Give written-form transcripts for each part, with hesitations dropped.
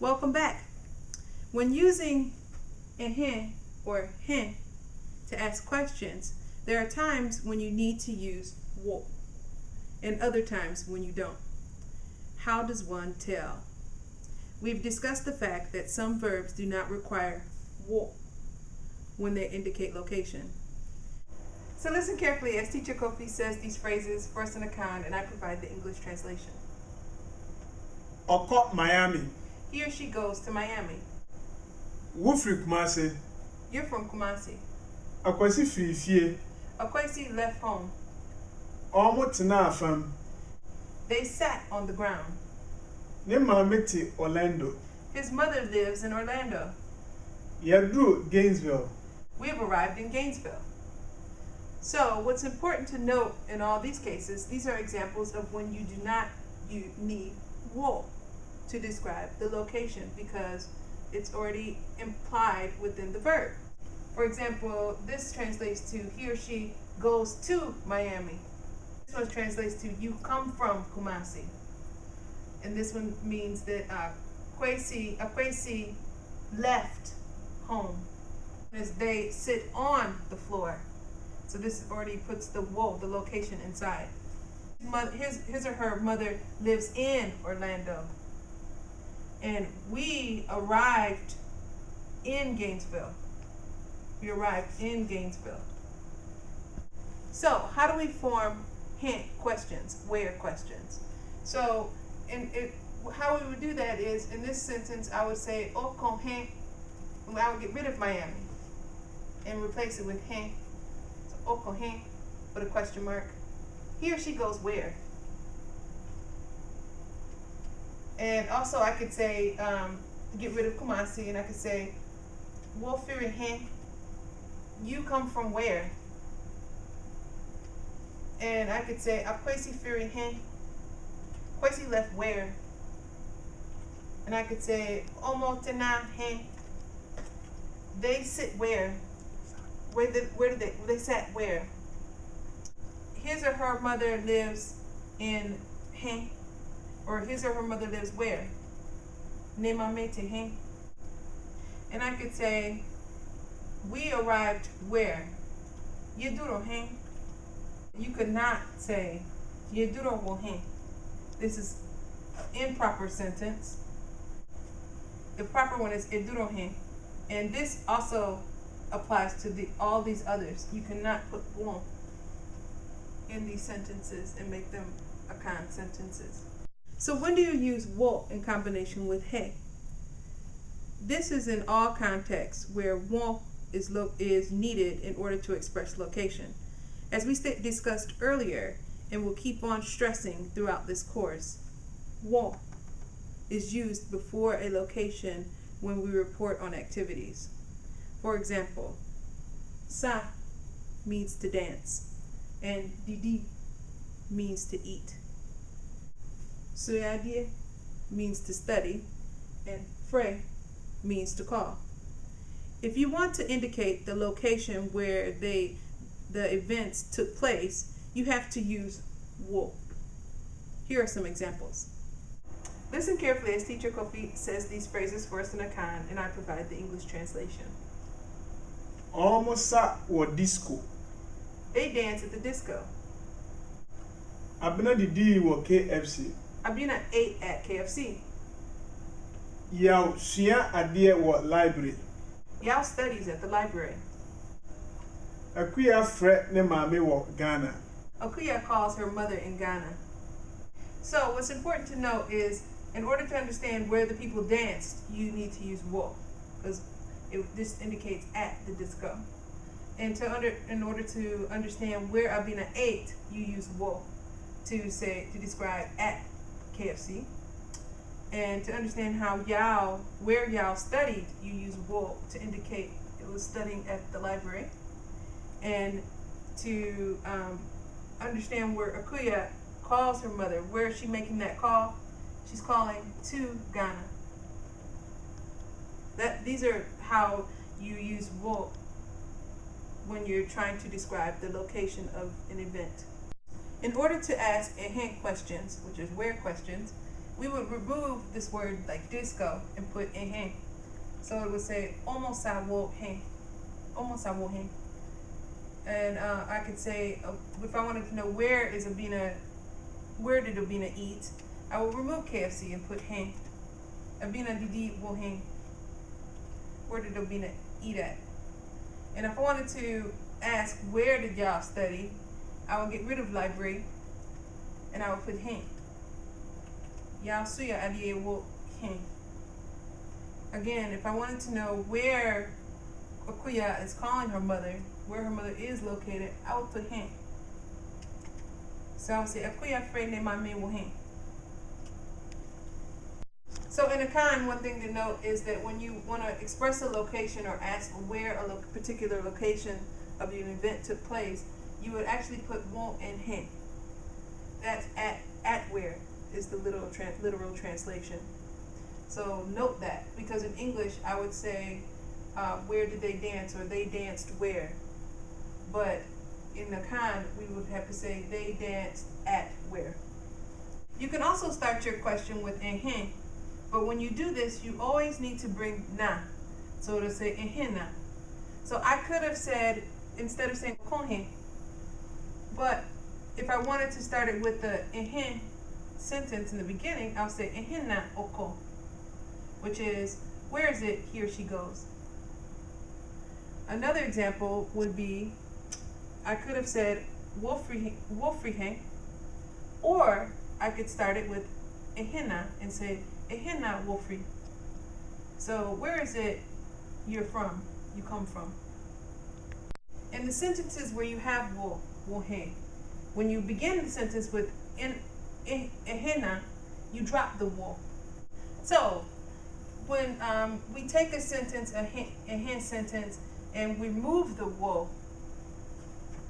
Welcome back. When using ehe or hen to ask questions, there are times when you need to use wo and other times when you don't. How does one tell? We've discussed the fact that some verbs do not require wo when they indicate location. So listen carefully as Teacher Kofi says these phrases first in Akan and I provide the English translation. Ọkọ Miami. He or she goes to Miami. Wofiri Kumasi. You're from Kumasi. Akwasi firi fie. Akwasi left home. Ọmụ tena afam. They sat on the ground. Ne maame te Orlando. His mother lives in Orlando. Yɛduru Gainesville. We have arrived in Gainesville. So what's important to note in all these cases, these are examples of when you do not need wo to describe the location because it's already implied within the verb. For example, this translates to he or she goes to Miami. This one translates to you come from Kumasi. And this one means that Akwesi left home as they sit on the floor. So this already puts the wo, the location, inside. His or her mother lives in Orlando. And we arrived in Gainesville. We arrived in Gainesville. So how do we form hint questions, where questions? So how we would do that is, in this sentence, I would say, Akan hen. I would get rid of Miami and replace it with hen. So Akan hen with a question mark. He or she goes where? And also I could say, get rid of Kumasi, and I could say, Wolfiri hen. You come from where? And I could say, Akwesi firi hen. Kwesi left where? And I could say, Omotena hen. They sit where? Where did they sat where? His or her mother lives in hen. Or his or her mother lives where? Nemamete hen. And I could say, we arrived where? Yeduro hen. You could not say Yeduro wo hen. This is an improper sentence. The proper one is Eduro hen. And this also applies to all these others. You cannot put wo in these sentences and make them Akan sentences. So when do you use wo in combination with he? This is in all contexts where wo is needed in order to express location. As we discussed earlier, and will keep on stressing throughout this course, wo is used before a location when we report on activities. For example, sa means to dance, and didi means to eat. Suyadie means to study, and fre means to call. If you want to indicate the location where the events took place, you have to use wo. Here are some examples. Listen carefully as Teacher Kofi says these phrases first in Akan and I provide the English translation. Almosa or disco. They dance at the disco. Abena didi wo KFC. Abina ate at KFC. Yaw sua ade wo library. Yao studies at the library. Akuya fre ne maame wo Ghana. Akuya calls her mother in Ghana. So what's important to note is, in order to understand where the people danced, you need to use wo, because this indicates at the disco. And in order to understand where Abina ate, you use wo to describe at KFC. And to understand where Yao studied, you use wo to indicate it was studying at the library. And to understand where Akuya calls her mother, where is she making that call? She's calling to Ghana. These are how you use wo when you're trying to describe the location of an event. In order to ask ehe questions, which is where questions, we would remove this word like disco and put ehen. So it would say almost I will hen. Almost I will hen. And I could say, if I wanted to know where did Obina eat, I will remove KFC and put hen. Obina didi will hen. Where did Obina eat at? And if I wanted to ask where did y'all study, I would get rid of library and I would put hen. Y'all suya adiye wo hen. Again, if I wanted to know where Akuya is calling her mother, where her mother is located, I would put hen. So I would say Akuya frene mame wo hen. So in Akan, one thing to note is that when you want to express a location or ask where a particular location of an event took place, you would actually put won't and hen. That's at where is the literal translation. So note that, because in English I would say where did they dance, or they danced where. But in Akan we would have to say they danced at where. You can also start your question with ehen, but when you do this you always need to bring na. So it'll say ehen na. So I could have said, instead of saying konhe, but if I wanted to start it with the ehen sentence in the beginning, I'll say ehen na oko, which is, where is it he or she goes. Another example would be, I could have said wolfrihe, or I could start it with ehena and say ehena wolfri. So where is it you come from. In the sentences where you have wohe, when you begin the sentence with ehena, you drop the wo. So when we take a sentence, a hen sentence, and we remove the wo,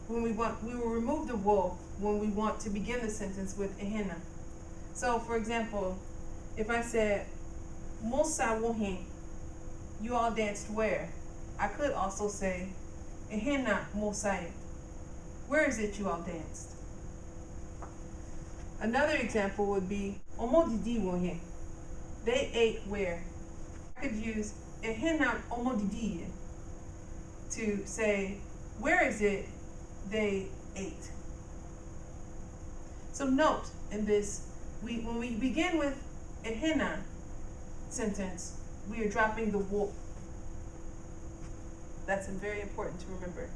we will remove the wo when we want to begin the sentence with ehena. So for example, if I said Mosa wohin, you all danced where? I could also say ehena mosai, where is it you all danced? Another example would be omodidi wohin, they ate where? I could use ehena omodidi to say, where is it they ate? So note in this, when we begin with ehena sentence, we are dropping the wo. That's very important to remember.